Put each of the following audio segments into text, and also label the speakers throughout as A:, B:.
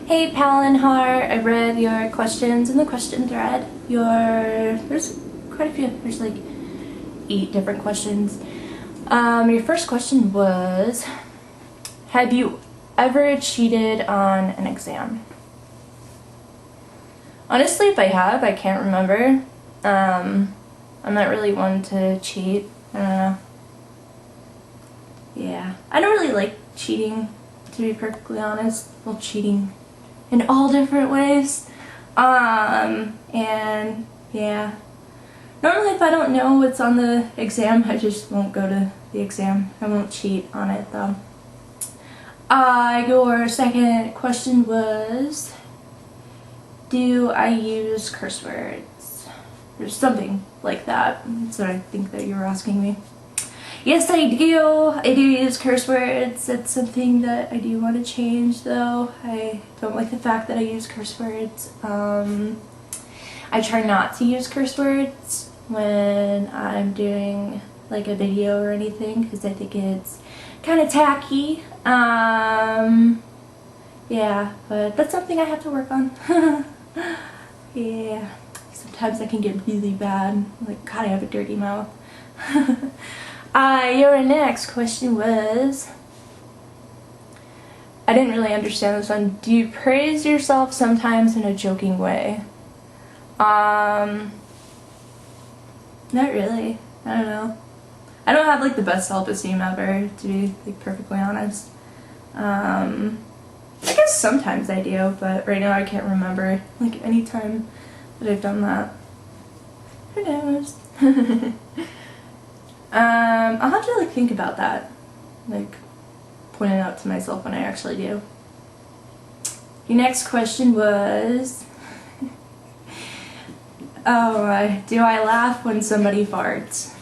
A: Hey Palinhar, I read your questions in the question thread. There's quite a few. There's like 8 different questions. Your first question was, have you ever cheated on an exam? Honestly, if I have, I can't remember. I'm not really one to cheat. I don't know. Yeah, I don't really like cheating, to be perfectly honest. Well, cheating in all different ways. And yeah. Normally if I don't know what's on the exam, I just won't go to the exam. I won't cheat on it though. Your second question was, do I use curse words? Or something like that. That's what I think that you were asking me. Yes, I do. I do use curse words. It's something that I do want to change, though. I don't like the fact that I use curse words. I try not to use curse words when I'm doing like a video or anything because I think it's kind of tacky. Yeah, but that's something I have to work on. Yeah, sometimes I can get really bad. Like, God, I have a dirty mouth. Your next question was, I didn't really understand this one. Do you praise yourself sometimes in a joking way? Not really. I don't know. I don't have like the best self-esteem ever, to be like perfectly honest. I guess sometimes I do, but right now I can't remember like any time that I've done that. Who knows? I'll have to like think about that, like point it out to myself when I actually do. Your next question was, do I laugh when somebody farts?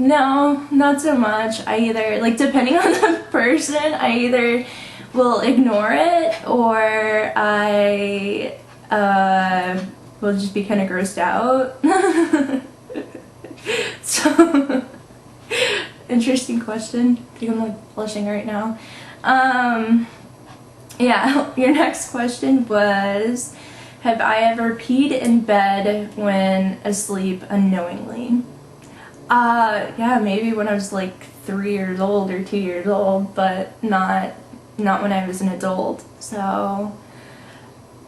A: No, not so much. I either, like, depending on the person, I either will ignore it or I will just be kind of grossed out. So, interesting question. I think I'm like blushing right now. Yeah, your next question was, have I ever peed in bed when asleep unknowingly? Yeah, maybe when I was like 3 years old or 2 years old, but not when I was an adult. So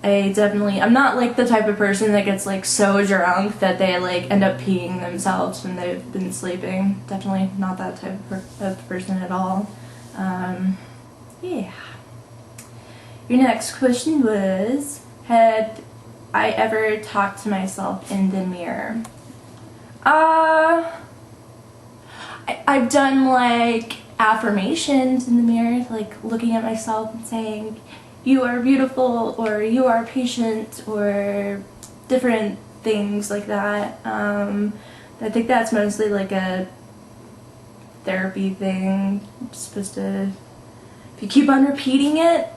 A: I'm not like the type of person that gets like so drunk that they like end up peeing themselves when they've been sleeping. Definitely not that type of person at all. Yeah. Your next question was, had I ever talked to myself in the mirror? I've done like affirmations in the mirror, like looking at myself and saying, you are beautiful, or you are patient, or different things like that. I think that's mostly like a therapy thing. You're supposed to, if you keep on repeating it,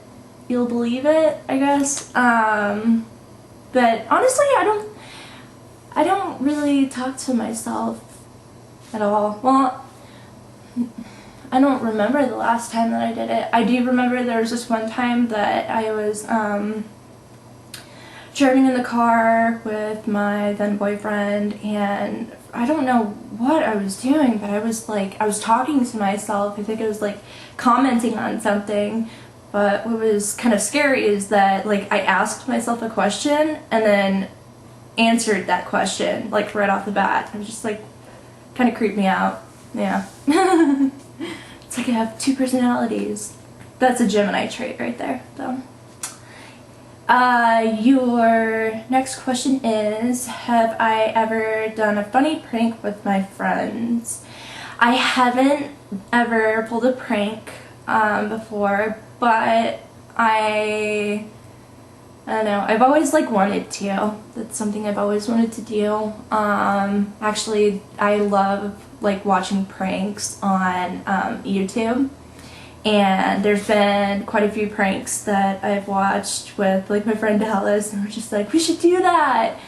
A: you'll believe it, I guess. But honestly, I don't really talk to myself at all. Well, I don't remember the last time that I did it. I do remember there was this one time that I was driving in the car with my then boyfriend, and I don't know what I was doing, but I was talking to myself. I think I was like commenting on something. But what was kind of scary is that like I asked myself a question and then answered that question like right off the bat. It was just like kind of creeped me out. Yeah. It's like I have 2 personalities. That's a Gemini trait right there, though. Your next question is, have I ever done a funny prank with my friends? I haven't ever pulled a prank before, but I don't know, I've always like wanted to. That's something I've always wanted to do. Actually, I love like watching pranks on YouTube, and there's been quite a few pranks that I've watched with like my friend Dallas, and we're just like, we should do that.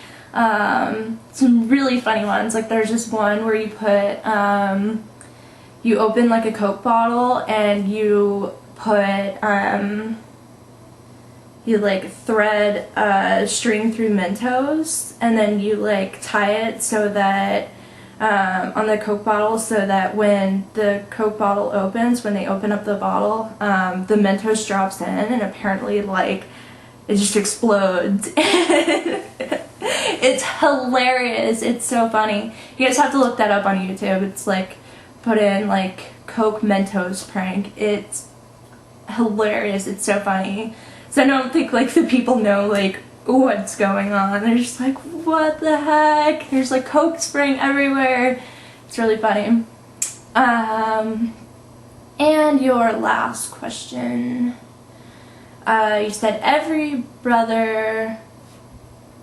A: Some really funny ones. Like there's just one where you open like a Coke bottle and you put, you like thread a string through Mentos, and then you like tie it so that on the Coke bottle, so that when the Coke bottle opens, when they open up the bottle, the Mentos drops in, and apparently like it just explodes. It's hilarious. It's so funny. You guys have to look that up on YouTube. It's like, put in like Coke Mentos prank. It's hilarious. It's so funny. So I don't think like the people know like what's going on. They're just like, what the heck? There's like Coke spraying everywhere. It's really funny. And your last question. You said every brother,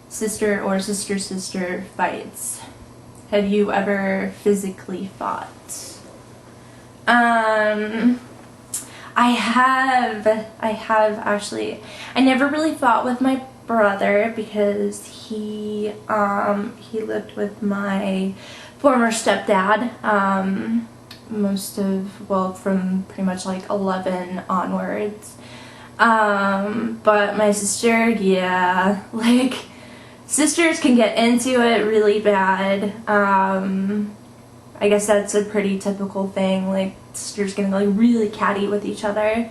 A: sister, or sister fights. Have you ever physically fought? I have actually. I never really fought with my brother because he lived with my former stepdad from pretty much like 11 onwards. But my sister, yeah, like sisters can get into it really bad. I guess that's a pretty typical thing, like sisters getting like really catty with each other.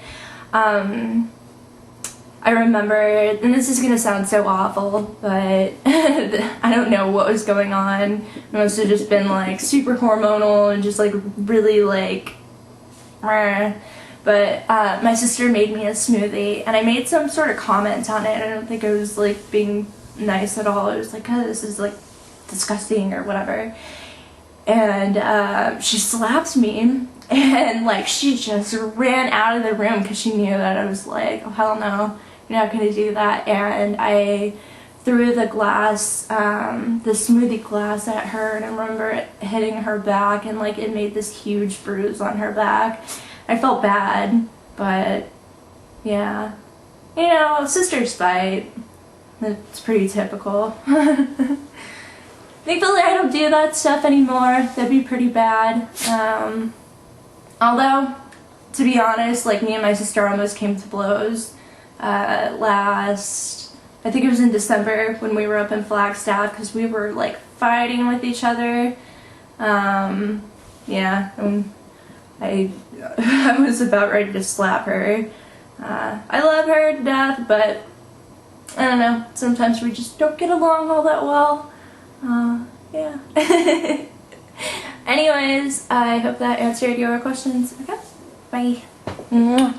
A: I remember, and this is gonna sound so awful, but I don't know what was going on. It must have just been like super hormonal and just like really like meh. But my sister made me a smoothie, and I made some sort of comment on it. I don't think I was like being nice at all. I was like, oh, this is like disgusting or whatever. And she slapped me, and like she just ran out of the room because she knew that I was like, oh hell no, you're not gonna do that. And I threw the glass, the smoothie glass at her, and I remember it hitting her back, and like it made this huge bruise on her back. I felt bad, but yeah, you know, sisters fight. It's pretty typical. Thankfully I don't do that stuff anymore. That'd be pretty bad. Although, to be honest, like me and my sister almost came to blows I think it was in December when we were up in Flagstaff, because we were like fighting with each other. Yeah, I was about ready to slap her. I love her to death, but I don't know, sometimes we just don't get along all that well. Yeah. Anyways, I hope that answered your questions. Okay, bye. Mwah.